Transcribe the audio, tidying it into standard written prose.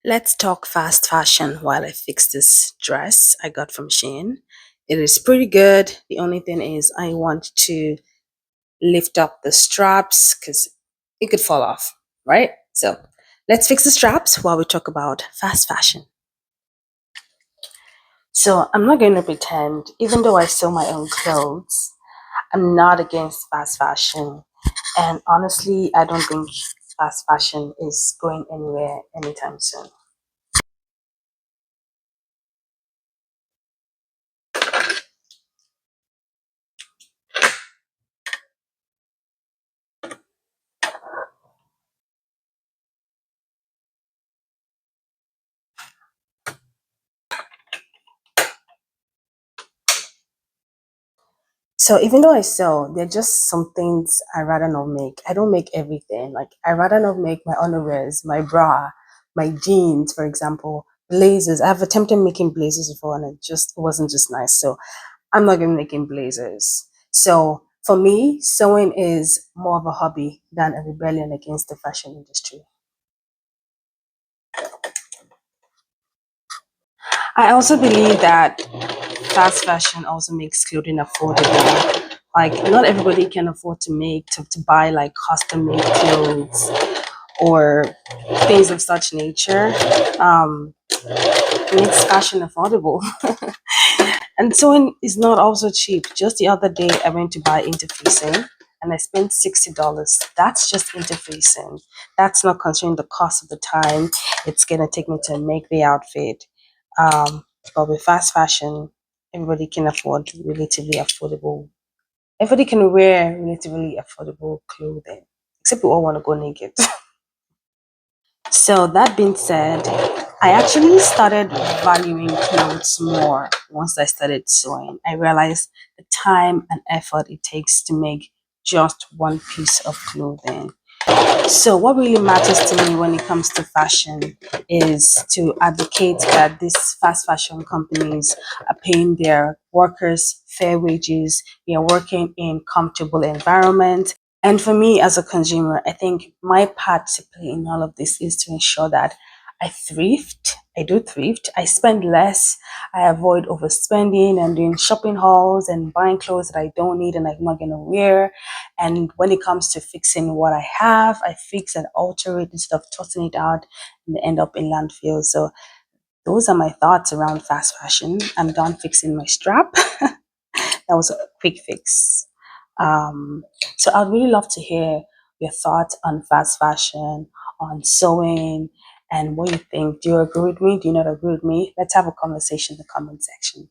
Let's talk fast fashion while I fix this dress I got from Shein. It is pretty good. The only thing is I want to lift up the straps because it could fall off, right? So let's fix the straps while we talk about fast fashion. So I'm not going to pretend, even though I sew my own clothes, I'm not against fast fashion. And honestly, I don't think fast fashion is going anywhere anytime soon. So even though I sew, there are just some things I rather not make. I don't make everything. Like I rather not make my underwears, my bra, my jeans, for example, blazers. I've attempted making blazers before and it wasn't just nice. So I'm not gonna be making blazers. So for me, sewing is more of a hobby than a rebellion against the fashion industry. I also believe that fast fashion also makes clothing affordable. Like not everybody can afford to buy like custom made clothes or things of such nature. Um, it makes fashion affordable. And sewing is not also cheap. Just the other day I went to buy interfacing and I spent $60. That's just interfacing. That's not considering the cost of the time it's gonna take me to make the outfit. Um, but with fast fashion, everybody can afford relatively affordable. Everybody can wear relatively affordable clothing, except we all want to go naked. So that being said, I actually started valuing clothes more once I started sewing. I realized the time and effort it takes to make just one piece of clothing. So, what really matters to me when it comes to fashion is to advocate that these fast fashion companies are paying their workers fair wages, they are working in comfortable environments. And for me as a consumer, I think my part to play in all of this is to ensure that I thrift. I do thrift. I spend less. I avoid overspending and doing shopping hauls and buying clothes that I don't need and I'm not going to wear. And when it comes to fixing what I have, I fix and alter it instead of tossing it out and end up in landfill. So those are my thoughts around fast fashion. I'm done fixing my strap. That was a quick fix. Um, so I'd really love to hear your thoughts on fast fashion, on sewing, and what you think. Do you agree with me? Do you not agree with me? Let's have a conversation in the comment section.